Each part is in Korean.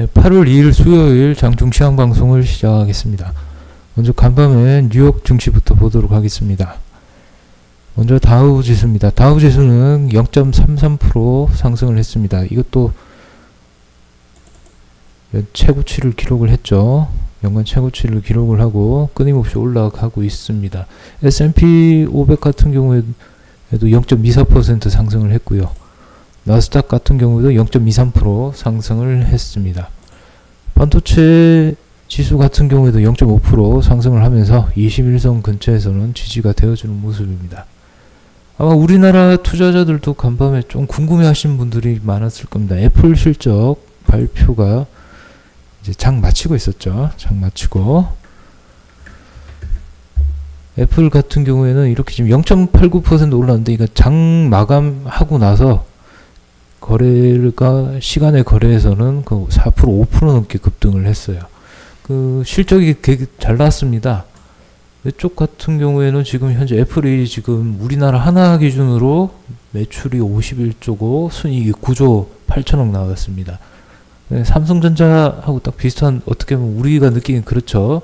네, 8월 2일 수요일 장중 시황 방송을 시작하겠습니다. 먼저 간밤에 뉴욕 증시부터 보도록 하겠습니다. 먼저 다우 지수입니다. 다우 지수는 0.33% 상승을 했습니다. 이것도 최고치를 기록을 했죠. 연간 최고치를 기록을 하고 끊임없이 올라가고 있습니다. S&P 500 같은 경우에도 0.24% 상승을 했고요. 나스닥 같은 경우도 0.23% 상승을 했습니다. 반도체 지수 같은 경우에도 0.5% 상승을 하면서 21선 근처에서는 지지가 되어주는 모습입니다. 아마 우리나라 투자자들도 간밤에 좀 궁금해 하시는 분들이 많았을 겁니다. 애플 실적 발표가 이제 장 마치고 있었죠. 장 마치고 애플 같은 경우에는 이렇게 지금 0.89% 올랐는데 이거 장 마감하고 나서 거래가 시간의 거래에서는 그 4% 5% 넘게 급등을 했어요. 그 실적이 되게 잘 나왔습니다. 이쪽 같은 경우에는 지금 현재 애플이 지금 우리나라 하나 기준으로 매출이 51조고 순이익이 9조 8천억 나왔습니다. 네, 삼성전자하고 딱 비슷한, 어떻게 보면 우리가 느끼긴 그렇죠.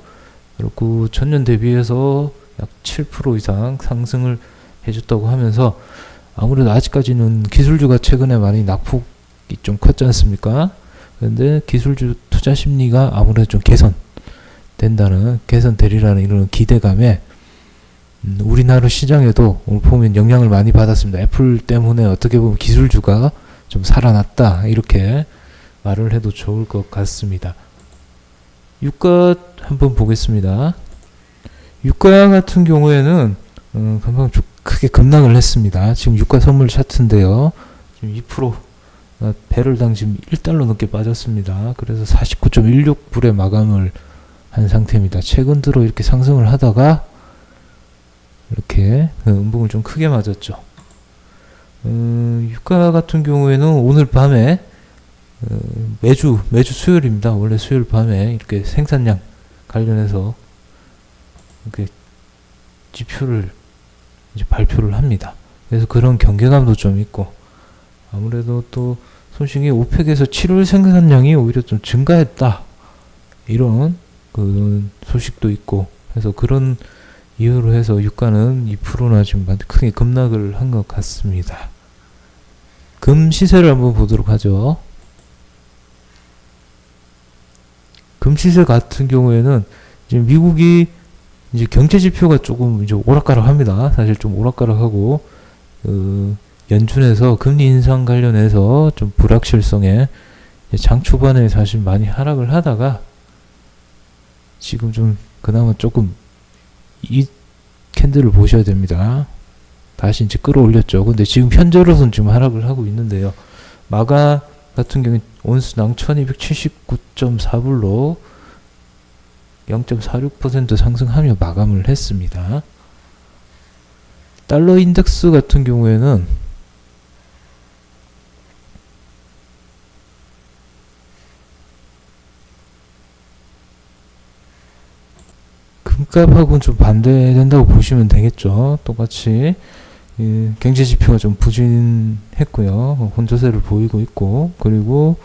그리고 전년 대비해서 약 7% 이상 상승을 해줬다고 하면서 아무래도 아직까지는 기술주가 최근에 많이 낙폭이 좀 컸지 않습니까? 그런데 기술주 투자 심리가 아무래도 좀 개선되리라는 이런 기대감에 우리나라 시장에도 오늘 보면 영향을 많이 받았습니다. 애플 때문에 어떻게 보면 기술주가 좀 살아났다, 이렇게 말을 해도 좋을 것 같습니다. 유가 한번 보겠습니다. 유가 같은 경우에는 금방 좀 크게 급락을 했습니다. 지금 유가 선물 차트인데요. 지금 2% 배럴당 지금 1달러 넘게 빠졌습니다. 그래서 49.16불에 마감을 한 상태입니다. 최근 들어 이렇게 상승을 하다가 이렇게 음봉을 좀 크게 맞았죠. 유가 같은 경우에는 오늘 밤에 매주 수요일입니다. 원래 수요일 밤에 이렇게 생산량 관련해서 이렇게 지표를 이제 발표를 합니다. 그래서 그런 경계감도 좀 있고, 아무래도 또 소식이 오펙에서 7월 생산량이 오히려 좀 증가했다, 이런 그 소식도 있고 해서 그런 이유로 해서 유가는 2%나 지금 크게 급락을 한 것 같습니다. 금 시세를 한번 보도록 하죠. 금 시세 같은 경우에는 지금 미국이 이제 경제 지표가 조금 이제 오락가락합니다. 사실 좀 오락가락하고 연준에서 금리 인상 관련해서 좀 불확실성에 장 초반에 사실 많이 하락을 하다가 지금 좀 그나마 조금 이 캔들을 보셔야 됩니다. 다시 이제 끌어올렸죠. 근데 지금 현재로서는 지금 하락을 하고 있는데요. 마가 같은 경우에 온스당 1279.4불로 0.46% 상승하며 마감을 했습니다. 달러 인덱스 같은 경우에는 금값하고는 좀 반대된다고 보시면 되겠죠. 똑같이 경제 지표가 좀 부진했고요. 혼조세를 보이고 있고, 그리고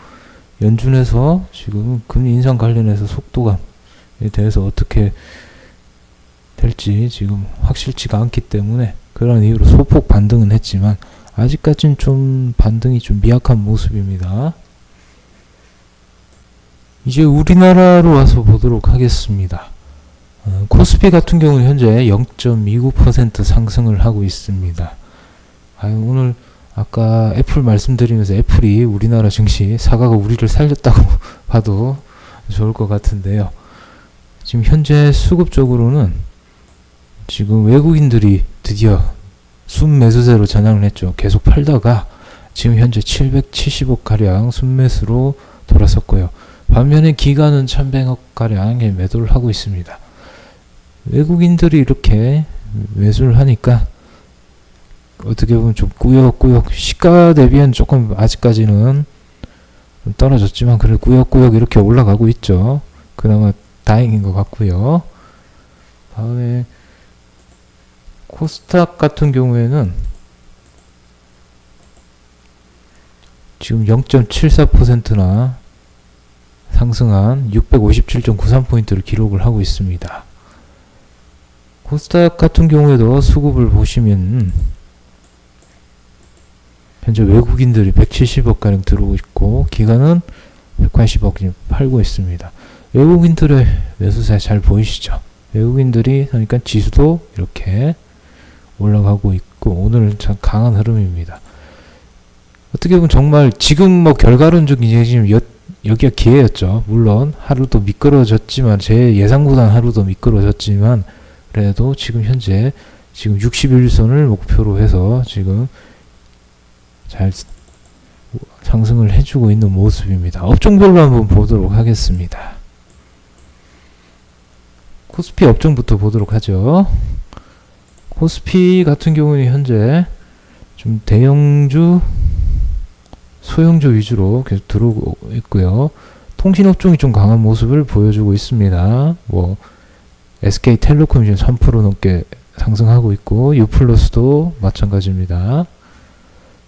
연준에서 지금 금리 인상 관련해서 속도감에 대해서 어떻게 될지 지금 확실치가 않기 때문에 그런 이유로 소폭 반등은 했지만 아직까지는 좀 반등이 좀 미약한 모습입니다. 이제 우리나라로 와서 보도록 하겠습니다. 코스피 같은 경우는 현재 0.29% 상승을 하고 있습니다. 오늘 아까 애플 말씀드리면서 애플이 우리나라 증시 사과가 우리를 살렸다고 봐도 좋을 것 같은데요. 지금 현재 수급적으로는 지금 외국인들이 드디어 순매수세로 전향을 했죠. 계속 팔다가 지금 현재 770억 가량 순매수로 돌아섰고요. 반면에 기관은 1100억 가량의 매도를 하고 있습니다. 외국인들이 이렇게 매수를 하니까 어떻게 보면 좀 꾸역꾸역, 시가 대비엔 조금 아직까지는 좀 떨어졌지만 그래도 꾸역꾸역 이렇게 올라가고 있죠. 그나마 다행인 것 같고요. 다음에 코스닥 같은 경우에는 지금 0.74%나 상승한 657.93포인트를 기록을 하고 있습니다. 코스닥 같은 경우에도 수급을 보시면 현재 외국인들이 170억 가량 들어오고 있고 기관은 180억 팔고 있습니다. 외국인들의 매수세 잘 보이시죠? 외국인들이 그러니까 지수도 이렇게 올라가고 있고 오늘은 참 강한 흐름입니다. 어떻게 보면 정말 지금 뭐 결과론적인 지금 여기가 기회였죠. 물론 하루도 미끄러졌지만 제 예상보다는 하루도 미끄러졌지만 그래도 지금 현재 지금 61선을 목표로 해서 지금 잘 상승을 해주고 있는 모습입니다. 업종별로 한번 보도록 하겠습니다. 코스피 업종부터 보도록 하죠. 코스피 같은 경우는 현재 좀 대형주, 소형주 위주로 계속 들어오고 있고요. 통신업종이 좀 강한 모습을 보여주고 있습니다. 뭐 SK텔레콤이 지금 3% 넘게 상승하고 있고 유플러스도 마찬가지입니다.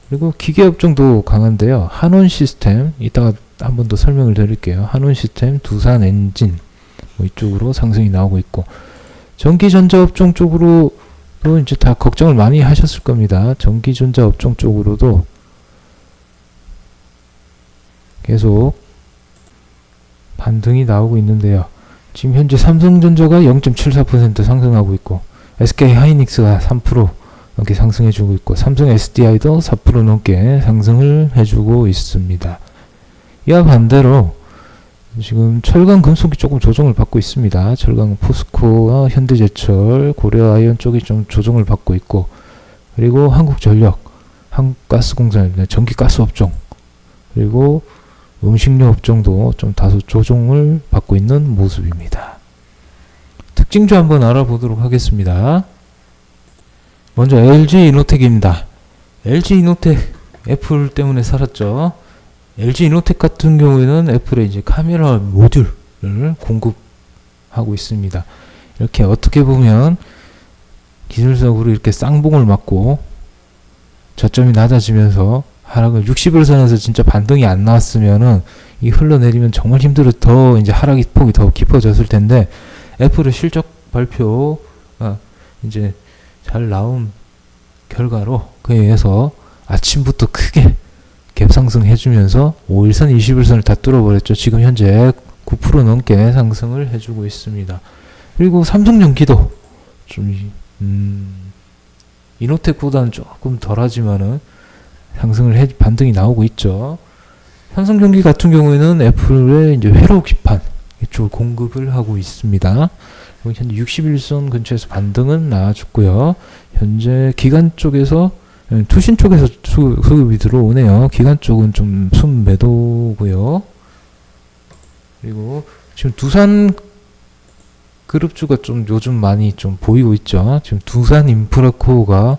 그리고 기계업종도 강한데요. 한원시스템 이따가 한 번 더 설명을 드릴게요. 한원시스템, 두산엔진 뭐 이쪽으로 상승이 나오고 있고 전기전자업종 쪽으로도 이제 다 걱정을 많이 하셨을 겁니다. 전기전자업종 쪽으로도 계속 반등이 나오고 있는데요. 지금 현재 삼성전자가 0.74% 상승하고 있고 SK하이닉스가 3% 넘게 상승해주고 있고 삼성 SDI도 4% 넘게 상승을 해주고 있습니다. 이와 반대로 지금 철강 금속이 조금 조정을 받고 있습니다. 철강 포스코와 현대제철, 고려아이온 쪽이 좀 조정을 받고 있고 그리고 한국전력, 한국가스공사, 전기가스 업종 그리고 음식료 업종도 좀 다소 조정을 받고 있는 모습입니다. 특징주 한번 알아보도록 하겠습니다. 먼저 LG이노텍입니다. LG이노텍 애플 때문에 살았죠. LG이노텍 같은 경우에는 애플의 이제 카메라 모듈을 공급하고 있습니다. 이렇게 어떻게 보면 기술적으로 이렇게 쌍봉을 맞고 저점이 낮아지면서 하락을 60일선에서 진짜 반등이 안 나왔으면은 이 흘러내리면 정말 더 이제 하락이 폭이 더 깊어졌을 텐데 애플의 실적 발표가 이제 잘 나온 결과로 그에 의해서 아침부터 크게 갭상승 해주면서 5일선, 20일선을 다 뚫어버렸죠. 지금 현재 9% 넘게 상승을 해주고 있습니다. 그리고 삼성전기도 좀 이노텍보다는 조금 덜하지만은 상승을 반등이 나오고 있죠. 삼성전기 같은 경우에는 애플의 이제 회로 기판 이쪽을 공급을 하고 있습니다. 현재 61선 근처에서 반등은 나와줬고요. 현재 기관 쪽에서 투신 쪽에서 수급이 들어오네요. 기관 쪽은 좀 순매도고요. 그리고 지금 두산 그룹주가 좀 요즘 많이 좀 보이고 있죠. 지금 두산 인프라코어가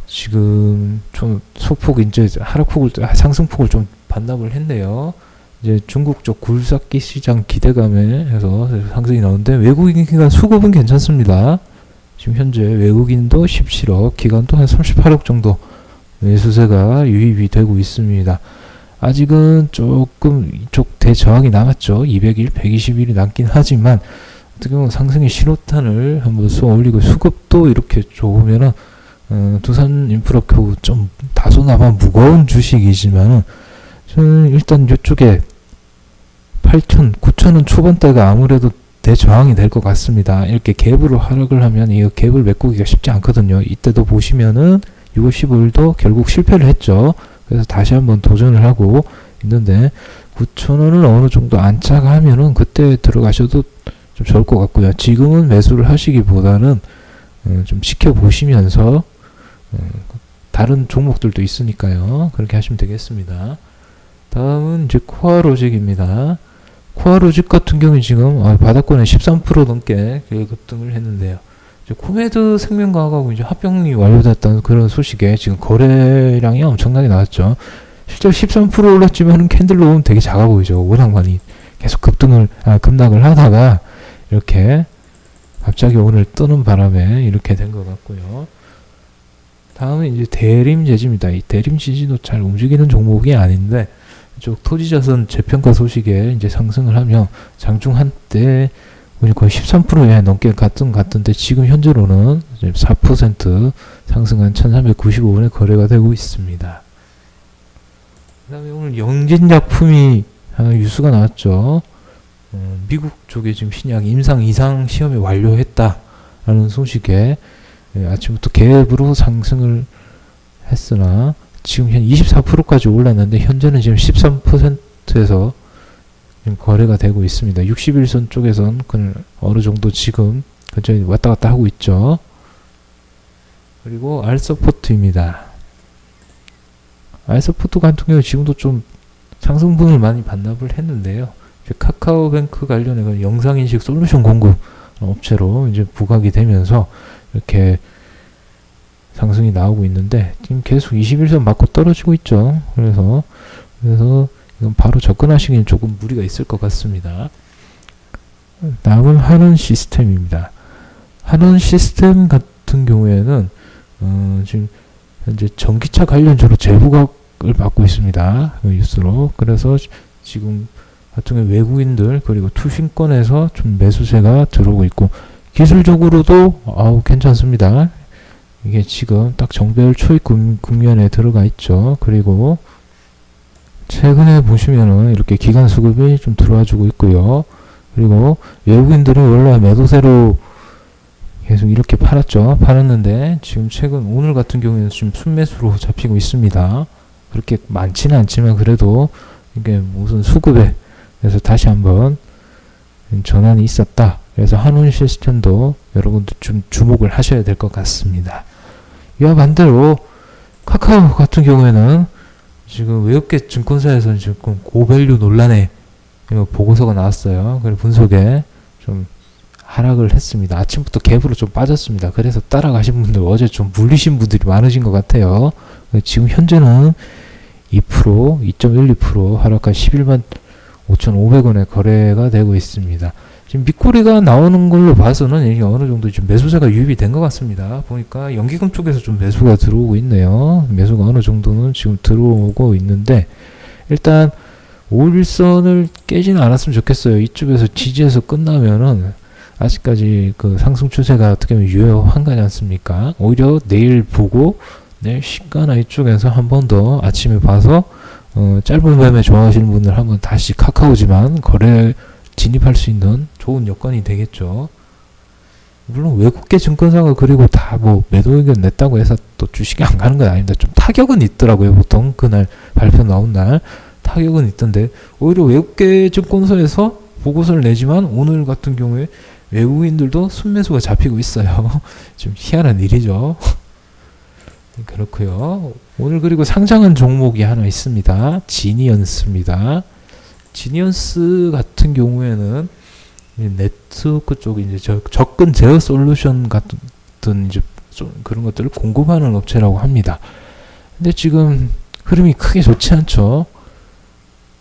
지금 좀 소폭 이제 상승폭을 좀 반납을 했네요. 이제 중국 쪽 굴삭기 시장 기대감에 해서 상승이 나오는데 외국인 기관 수급은 괜찮습니다. 지금 현재 외국인도 17억, 기관도 한 38억 정도 매수세가 유입이 되고 있습니다. 아직은 조금 이쪽 대저항이 남았죠. 200일, 120일이 남긴 하지만 어떻게 보면 상승의 신호탄을 한번 쏘아 올리고 수급도 이렇게 좋으면은 두산 인프라코 좀 다소나마 무거운 주식이지만은 저는 일단 이쪽에 8천, 9천원 초반대가 아무래도 대저항이 될 것 같습니다. 이렇게 갭으로 하락을 하면 이 갭을 메꾸기가 쉽지 않거든요. 이때도 보시면은 6월 15일도 결국 실패를 했죠. 그래서 다시 한번 도전을 하고 있는데 9천원을 어느 정도 안착하면은 그때 들어가셔도 좀 좋을 것 같고요. 지금은 매수를 하시기보다는 좀 지켜보시면서 다른 종목들도 있으니까요. 그렇게 하시면 되겠습니다. 다음은 이제 코아로직입니다. 코아로직 같은 경우는 지금 바닥권에 13% 넘게 급등을 했는데요. 이제 코메드 생명과학하고 이제 합병이 완료됐다는 그런 소식에 지금 거래량이 엄청나게 나왔죠. 실제로 13% 올랐지만 캔들로 보면 되게 작아 보이죠. 워낙 많이 계속 급락을 하다가 이렇게 갑자기 오늘 뜨는 바람에 이렇게 된 것 같고요. 다음은 이제 대림제지입니다. 이 대림제지도 잘 움직이는 종목이 아닌데 이쪽 토지자산 재평가 소식에 이제 상승을 하며 장중 한때 거의 13%에 넘게 갔던데 지금 현재로는 4% 상승한 1395원에 거래가 되고 있습니다. 그 다음에 오늘 영진약품이 하나 뉴스가 나왔죠. 미국 쪽에 지금 신약 임상 이상 시험이 완료했다라는 소식에 아침부터 갭으로 상승을 했으나 지금 현 24%까지 올랐는데 현재는 지금 13%에서 거래가 되고 있습니다. 61선 쪽에선 어느 정도 지금 근처에 왔다 갔다 하고 있죠. 그리고 알서포트입니다. 알서포트 같은 경우 지금도 좀 상승분을 많이 반납을 했는데요. 카카오뱅크 관련해 영상인식 솔루션 공급 업체로 이제 부각이 되면서 이렇게 상승이 나오고 있는데 지금 계속 21선 맞고 떨어지고 있죠. 그래서 이건 바로 접근하시기엔 조금 무리가 있을 것 같습니다. 다음은 한원 시스템입니다. 한원 시스템 같은 경우에는 지금 현재 전기차 관련주로 재부각을 받고 있습니다. 뉴스로. 그래서 지금 같은 경우 외국인들 그리고 투신권에서 좀 매수세가 들어오고 있고 기술적으로도 괜찮습니다. 이게 지금 딱 정배열 초입 국면에 들어가 있죠. 그리고 최근에 보시면은 이렇게 기간 수급이 좀 들어와 주고 있고요. 그리고 외국인들은 원래 매도세로 계속 이렇게 팔았는데 지금 최근 오늘 같은 경우에는 지금 순매수로 잡히고 있습니다. 그렇게 많지는 않지만 그래도 이게 무슨 수급에 그래서 다시 한번 전환이 있었다. 그래서 한원 시스템도 여러분들 좀 주목을 하셔야 될 것 같습니다. 이와 반대로 카카오 같은 경우에는 지금 외국계 증권사에서는 지금 고밸류 논란에 보고서가 나왔어요. 그리고 분석에 좀 하락을 했습니다. 아침부터 갭으로 좀 빠졌습니다. 그래서 따라가신 분들 어제 좀 물리신 분들이 많으신 것 같아요. 지금 현재는 2.12% 하락한 11만 5,500원에 거래가 되고 있습니다. 지금 밑꼬리가 나오는 걸로 봐서는 이게 어느 정도 좀 매수세가 유입이 된 것 같습니다. 보니까 연기금 쪽에서 좀 매수가 들어오고 있네요. 매수가 어느 정도는 지금 들어오고 있는데 일단 5일선을 깨지는 않았으면 좋겠어요. 이쪽에서 지지해서 끝나면은 아직까지 그 상승 추세가 어떻게 보면 유효한 거지 않습니까? 오히려 내일 보고 내일 시가나 이쪽에서 한 번 더 아침에 봐서 짧은 매매 좋아하시는 분들 한번 다시 카카오지만 거래 진입할 수 있는 좋은 여건이 되겠죠. 물론 외국계 증권사가 그리고 다 뭐 매도 의견 냈다고 해서 또 주식이 안 가는 건 아닙니다. 좀 타격은 있더라고요. 보통 그날 발표 나온 날 타격은 있던데 오히려 외국계 증권사에서 보고서를 내지만 오늘 같은 경우에 외국인들도 순매수가 잡히고 있어요. 좀 희한한 일이죠. 그렇고요. 오늘 그리고 상장한 종목이 하나 있습니다. 지니언스입니다. 지니언스 같은 경우에는 네트워크 쪽 이제 접근 제어 솔루션 같은 이제 그런 것들을 공급하는 업체라고 합니다. 근데 지금 흐름이 크게 좋지 않죠.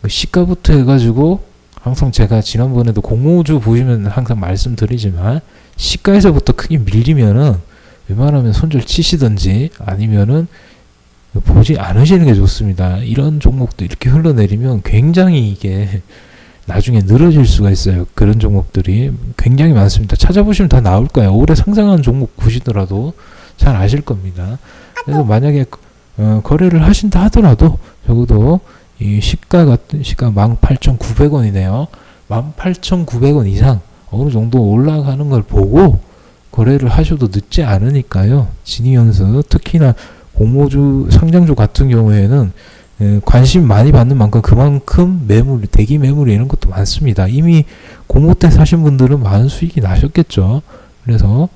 시가부터 해가지고 항상 제가 지난번에도 공모주 보시면 항상 말씀드리지만 시가에서부터 크게 밀리면은 웬만하면 손절 치시든지 아니면은 보지 않으시는 게 좋습니다. 이런 종목도 이렇게 흘러내리면 굉장히 이게 나중에 늘어질 수가 있어요. 그런 종목들이 굉장히 많습니다. 찾아보시면 다 나올 거예요. 올해 상장한 종목 보시더라도 잘 아실 겁니다. 그래서 만약에 거래를 하신다 하더라도 적어도 이 시가 같은 시가 18,900원이네요. 18,900원 이상 어느 정도 올라가는 걸 보고 거래를 하셔도 늦지 않으니까요. 지니언스 특히나 공모주 상장주 같은 경우에는 관심 많이 받는 만큼 그만큼 매물, 대기 매물 이런 것도 많습니다. 이미 공모 때 사신 분들은 많은 수익이 나셨겠죠. 그래서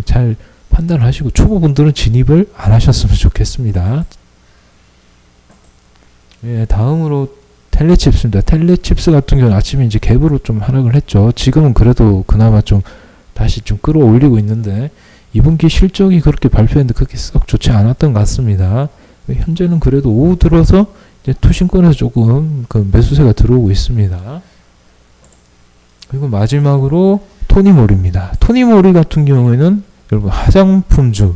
잘 판단하시고 초보분들은 진입을 안 하셨으면 좋겠습니다. 예, 다음으로 텔레칩스입니다. 텔레칩스 같은 경우는 아침에 이제 갭으로 좀 하락을 했죠. 지금은 그래도 그나마 좀 다시 좀 끌어올리고 있는데 이분기 실적이 그렇게 발표했는데 그렇게 썩 좋지 않았던 것 같습니다. 현재는 그래도 오후 들어서 이제 투신권에서 조금 그 매수세가 들어오고 있습니다. 그리고 마지막으로 토니모리입니다. 토니모리 같은 경우에는 여러분 화장품주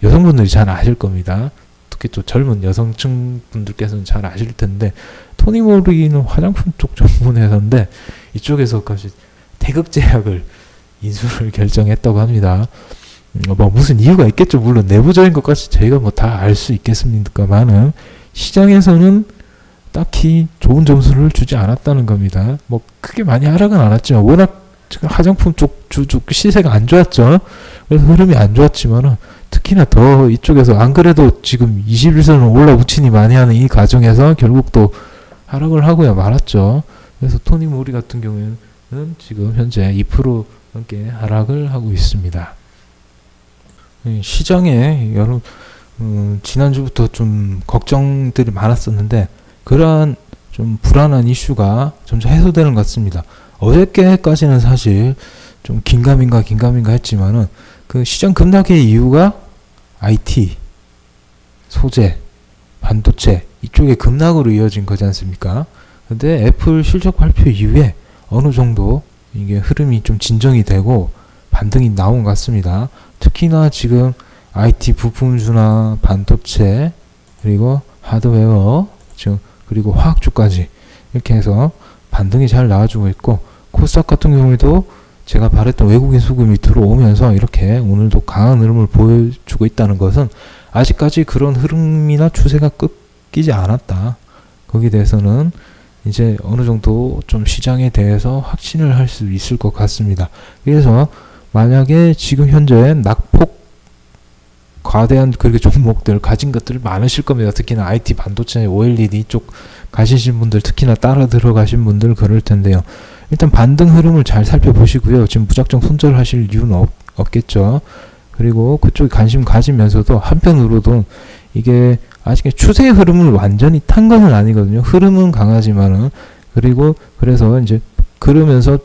여성분들이 잘 아실 겁니다. 특히 또 젊은 여성층 분들께서는 잘 아실 텐데 토니 모리는 화장품 쪽 전문 회사인데 이쪽에서까지 태극 제약을 인수를 결정했다고 합니다. 뭐 무슨 이유가 있겠죠. 물론 내부적인 것까지 저희가 뭐 다 알 수 있겠습니까만은 시장에서는 딱히 좋은 점수를 주지 않았다는 겁니다. 뭐 크게 많이 하락은 않았지만 워낙 화장품 쪽 시세가 안 좋았죠. 그래서 흐름이 안 좋았지만은 특히나 더 이쪽에서 안 그래도 지금 21선을 올라붙이니 많이 하는 이 과정에서 결국 또 하락을 하고야 말았죠. 그래서 토니 모리 같은 경우에는 지금 현재 2% 넘게 하락을 하고 있습니다. 시장에 여러 지난주부터 좀 걱정들이 많았었는데 그러한 좀 불안한 이슈가 점점 해소되는 것 같습니다. 어저께까지는 사실 좀 긴가민가 했지만은 그 시장 급락의 이유가 IT, 소재, 반도체 이쪽에 급락으로 이어진 거지 않습니까? 근데 애플 실적 발표 이후에 어느 정도 이게 흐름이 좀 진정이 되고 반등이 나온 것 같습니다. 특히나 지금 IT 부품주나 반도체 그리고 하드웨어 지금 그리고 화학주까지 이렇게 해서 반등이 잘 나와주고 있고 코스닥 같은 경우에도 제가 바랬던 외국인 수급이 들어오면서 이렇게 오늘도 강한 흐름을 보여주고 있다는 것은 아직까지 그런 흐름이나 추세가 끊기지 않았다. 거기에 대해서는 이제 어느 정도 좀 시장에 대해서 확신을 할 수 있을 것 같습니다. 그래서 만약에 지금 현재 낙폭 과대한 그렇게 종목들 가진 것들 많으실 겁니다. 특히나 IT 반도체 OLED 쪽 가시신 분들 특히나 따라 들어가신 분들 그럴 텐데요. 일단 반등 흐름을 잘 살펴보시고요. 지금 무작정 손절하실 이유는 없겠죠. 그리고 그쪽에 관심 가지면서도 한편으로도 이게 아직 추세의 흐름을 완전히 탄 것은 아니거든요. 흐름은 강하지만은 그리고 그래서 이제 그러면서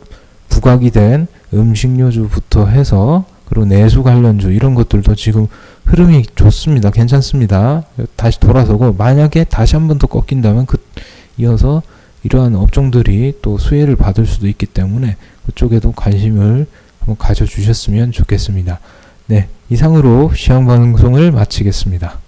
부각이 된 음식료주부터 해서 그리고 내수 관련주 이런 것들도 지금 흐름이 좋습니다. 괜찮습니다. 다시 돌아서고 만약에 다시 한 번 더 꺾인다면 이어서 이러한 업종들이 또 수혜를 받을 수도 있기 때문에 그쪽에도 관심을 한번 가져주셨으면 좋겠습니다. 네, 이상으로 시황 방송을 마치겠습니다.